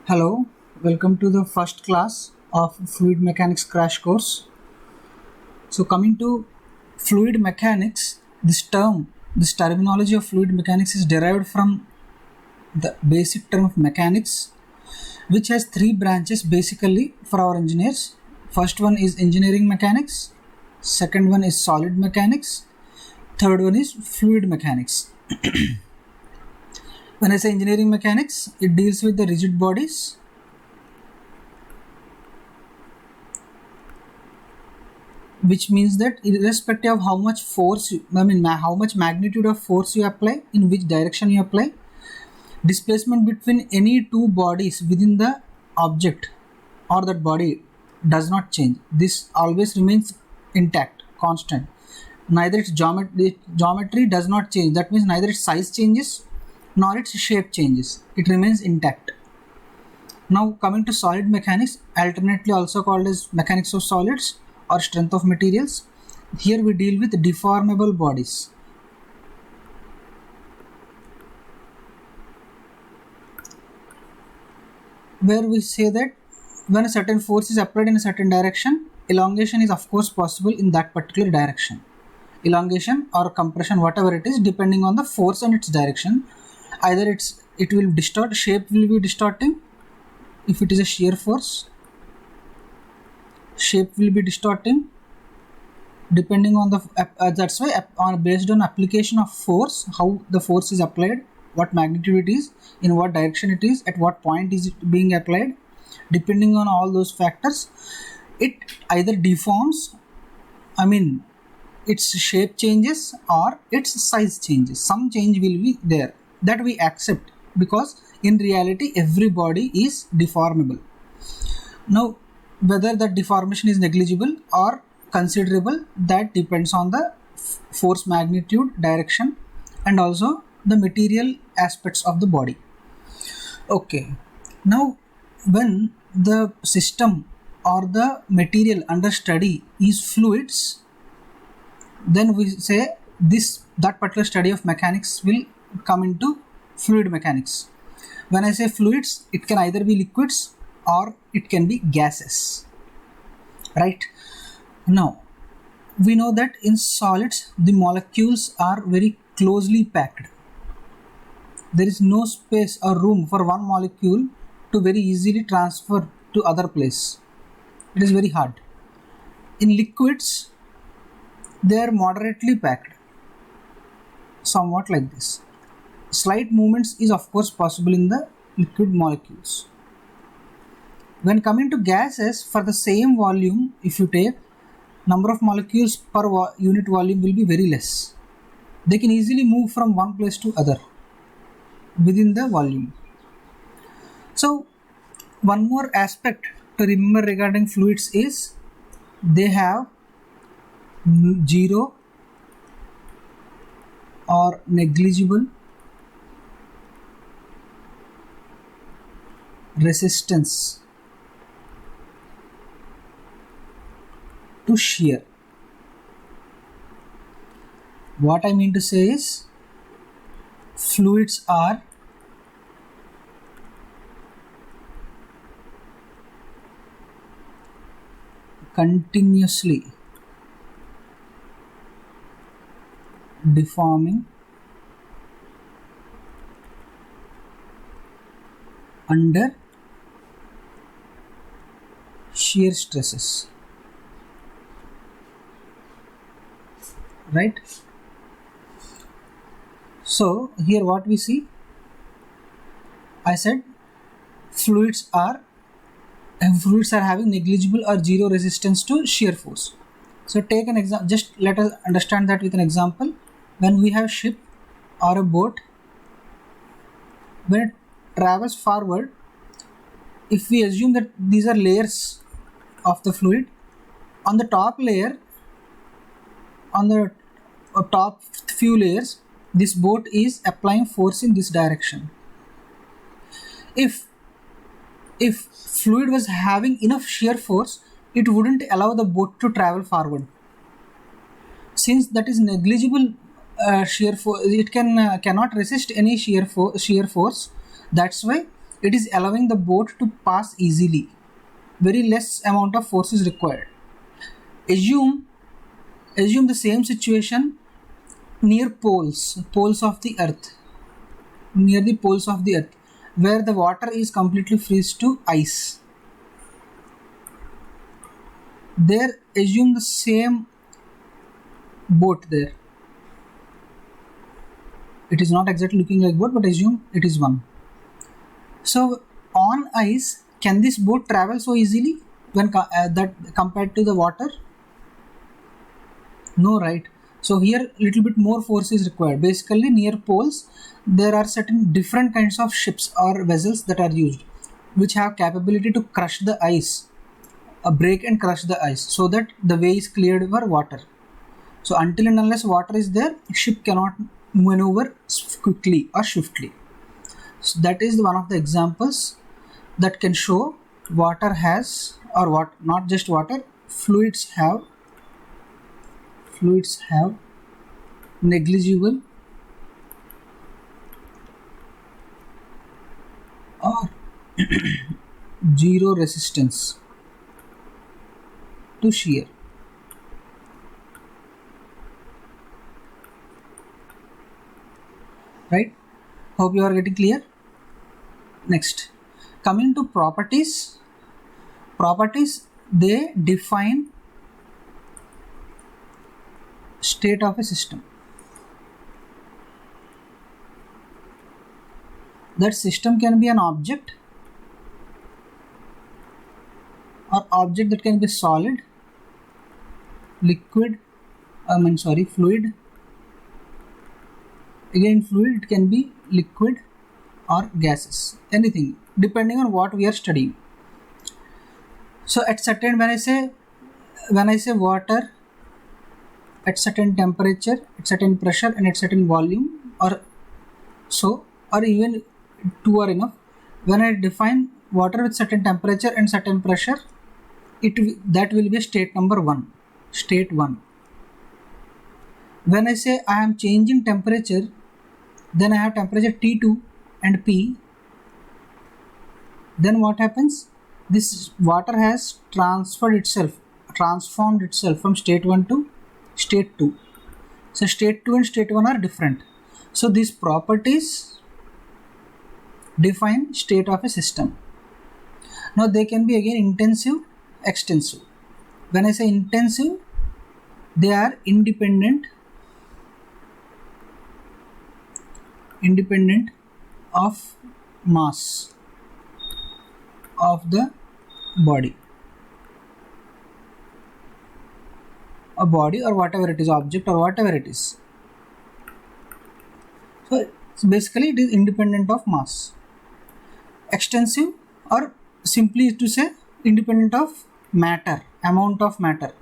Hello, welcome to the first class of fluid mechanics crash course. So coming to fluid mechanics, this terminology of fluid mechanics is derived from the basic term of mechanics, which has three branches basically for our engineers. First one is engineering mechanics, second one is solid mechanics, third one is fluid mechanics. When I say engineering mechanics, it deals with the rigid bodies, which means that irrespective of how much force, how much magnitude of force you apply, in which direction you apply, displacement between any two bodies within the object or that body does not change. This always remains intact, constant. Neither its geometry does not change. That means neither its size changes nor its shape changes. It remains intact. Now coming to solid mechanics, alternately also called as mechanics of solids or strength of materials. Here we deal with deformable bodies. Where we say that when a certain force is applied in a certain direction, elongation is of course possible in that particular direction. Elongation or compression, whatever it is, depending on the force and its direction. Either it will distort, shape will be distorting if it is a shear force, shape will be distorting depending on the that's why based on application of force, how the force is applied, what magnitude it is, in what direction it is, at what point is it being applied, depending on all those factors, it either deforms, its shape changes or its size changes. Some change will be there, that we accept, because in reality every body is deformable. Now whether that deformation is negligible or considerable, that depends on the force magnitude, direction, and also the material aspects of the body. Okay, now when the system or the material under study is fluids, then we say that particular study of mechanics will come into fluid mechanics. When I say fluids, it can either be liquids or it can be gases, right? Now we know that in solids the molecules are very closely packed. There is no space or room for one molecule to very easily transfer to other place. It is very hard. In liquids, they are moderately packed, somewhat like this. Slight movements is of course possible in the liquid molecules. When coming to gases, for the same volume, if you take, number of molecules per unit volume will be very less. They can easily move from one place to other within the volume. So one more aspect to remember regarding fluids is they have zero or negligible resistance to shear. What I mean to say is, fluids are continuously deforming under shear stresses, right? So here what we see, I said fluids are having negligible or zero resistance to shear force. So take an example, just let us understand that with an example. When we have ship or a boat, when it travels forward, if we assume that these are layers of the fluid, on the top layer, on the top few layers, this boat is applying force in this direction. If fluid was having enough shear force, it wouldn't allow the boat to travel forward. Since that is negligible shear force, it cannot resist any shear force. That's why It is allowing the boat to pass easily. Very less amount of force is required. Assume the same situation near poles of the earth, where the water is completely freeze to ice. There, assume the same boat there. It is not exactly looking like boat, but assume it is one. So on ice, can this boat travel so easily when that compared to the water? No, right? So here little bit more force is required. Basically, near poles there are certain different kinds of ships or vessels that are used, which have capability to crush the ice, break and crush the ice, so that the way is cleared for water. So until and unless water is there, ship cannot maneuver quickly or swiftly. So that is one of the examples that can show water has, or what, not just water, fluids have negligible or zero resistance to shear. Right? Hope you are getting clear. Next, coming to properties. They define state of a system. That system can be an object, or object that can be solid, liquid, fluid. Again, fluid, it can be liquid or gases, anything depending on what we are studying. So at certain, when I say water at certain temperature, at certain pressure, and at certain volume, or even two are enough. When I define water with certain temperature and certain pressure, that will be state number 1, state 1. When I say I am changing temperature, then I have temperature T2 and P. Then what happens? This water has transformed itself from state 1 to state 2. So state 2 and state 1 are different. So these properties define state of a system. Now they can be again intensive, extensive. When I say intensive, they are independent of mass of the body. A body, or whatever it is, object or whatever it is. So basically it is independent of mass. Extensive, or simply to say, independent of matter, amount of matter,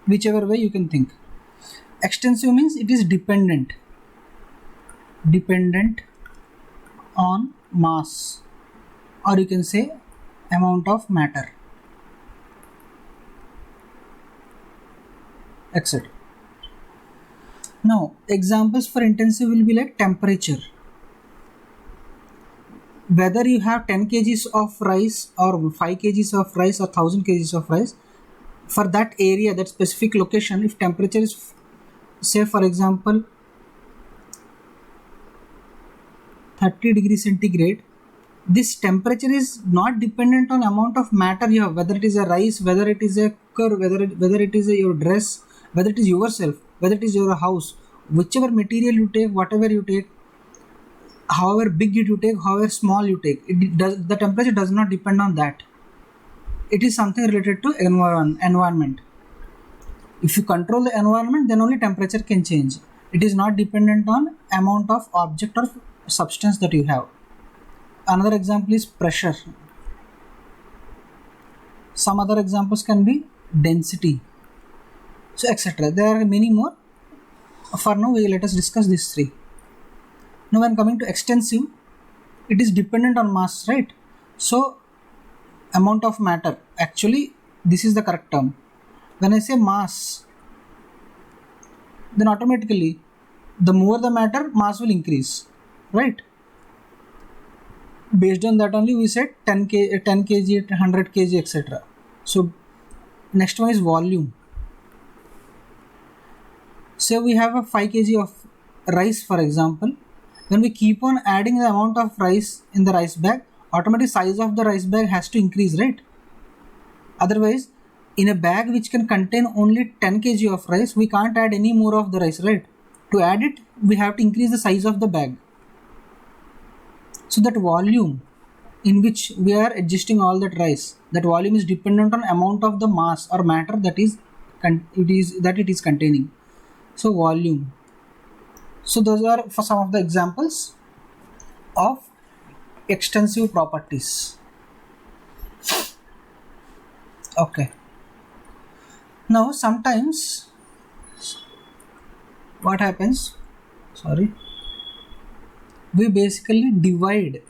whichever way you can think. Extensive means it is dependent on mass, or you can say amount of matter, etc. Now examples for intensive will be like temperature. Whether you have 10 kgs of rice or 5 kgs of rice or 1000 kgs of rice, for that area, that specific location, if temperature is, say for example, 30 degrees centigrade, this temperature is not dependent on amount of matter you have, whether it is a rice, whether it is a cooker, whether it is your dress, whether it is yourself, whether it is your house, whichever material you take, whatever you take, however big you take, however small you take, the temperature does not depend on that. It is something related to environment. If you control the environment, then only temperature can change. It is not dependent on amount of object or substance that you have. Another example is pressure. Some other examples can be density, so etc. There are many more. For now, let us discuss these three. Now when coming to extensive, it is dependent on mass, right? So amount of matter, actually this is the correct term. When I say mass, then automatically The more the matter, mass will increase, right? Based on that only we said 10 kg, 100 kg, etc. So next one is volume. Say we have a 5 kg of rice, for example. When we keep on adding the amount of rice in the rice bag, automatically size of the rice bag has to increase, right? Otherwise, in a bag which can contain only 10 kg of rice, we can't add any more of the rice, right? To add it, we have to increase the size of the bag. So that volume in which we are adjusting all that rice, that volume is dependent on amount of the mass or matter that it is containing. So volume. So those are for some of the examples of extensive properties. Okay. Now sometimes what happens, we basically divide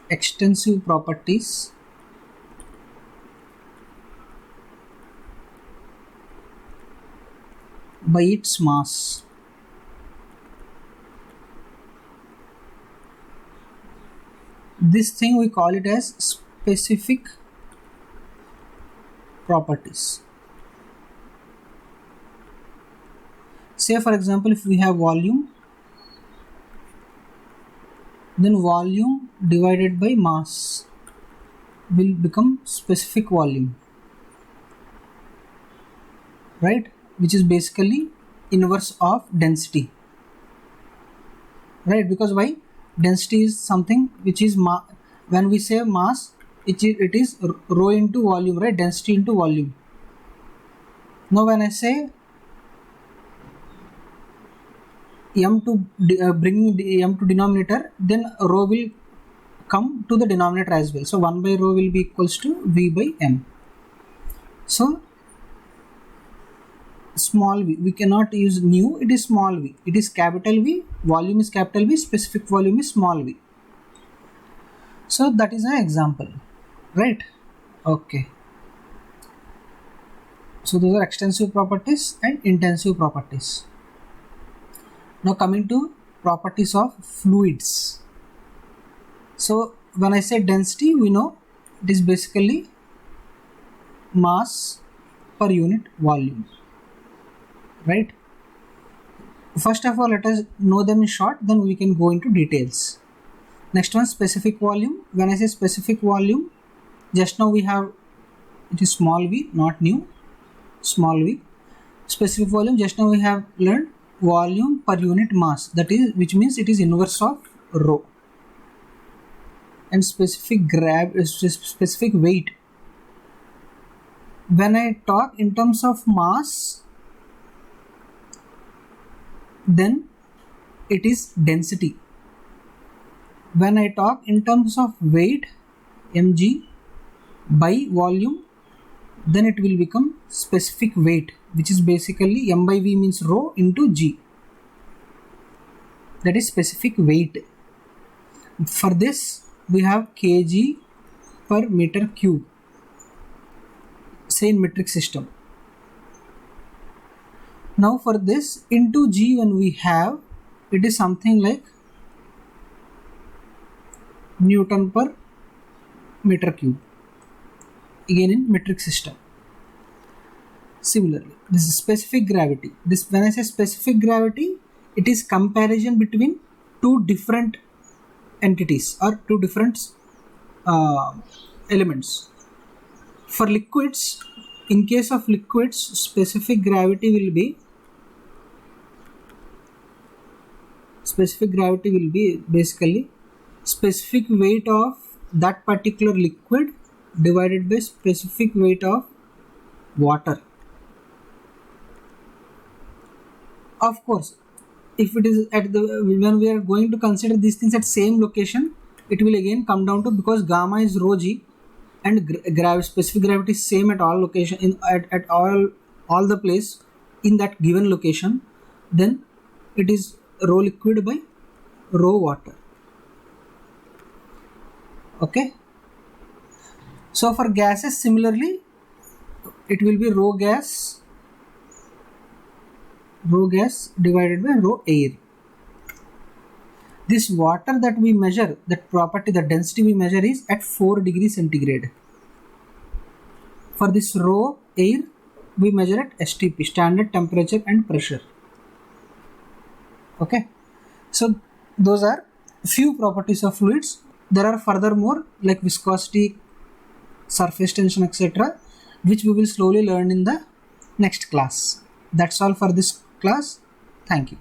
extensive properties by its mass. This thing we call it as specific properties. Say for example, if we have volume, then volume divided by mass will become specific volume, right? Which is basically inverse of density, right? Because why? Density is something which is when we say mass, it is rho into volume, right? Density into volume. Now when I say m to bring m to denominator, then rho will come to the denominator as well. So 1 by rho will be equals to v by m. So small v, we cannot use nu, it is small v, it is capital V, volume is capital V, specific volume is small v. So that is an example, right? Okay. So those are extensive properties and intensive properties. Now coming to properties of fluids. So when I say density, we know it is basically mass per unit volume, right? First of all, let us know them in short, then we can go into details. Next one, specific volume. When I say specific volume, just now we have, it is small v, not nu, small v. Specific volume, just now we have learned volume per unit mass, that is, which means it is inverse of rho. And specific weight. When I talk in terms of mass, then it is density. When I talk in terms of weight, mg by volume, then it will become specific weight, which is basically m by v means rho into g. That is specific weight. For this, we have kg per meter cube, say in metric system. Now for this, into g when we have, it is something like Newton per meter cube, again in metric system. Similarly, this is specific gravity. This, when I say specific gravity, it is comparison between two different entities or two different elements. For liquids, in case of liquids, specific gravity will be basically specific weight of that particular liquid divided by specific weight of water. Of course, if it is at the, when we are going to consider these things at same location, it will again come down to, because gamma is rho g and specific gravity is same at all location, at all the place in that given location, then it is rho liquid by rho water. Okay. So for gases, similarly, it will be rho gas rho gas divided by rho air. This water that we measure, that property, the density we measure is at 4 degrees centigrade. For this rho air, we measure at STP, standard temperature and pressure. Okay, so those are few properties of fluids. There are furthermore like viscosity, surface tension, etc., which we will slowly learn in the next class. That's all for this class. Thank you.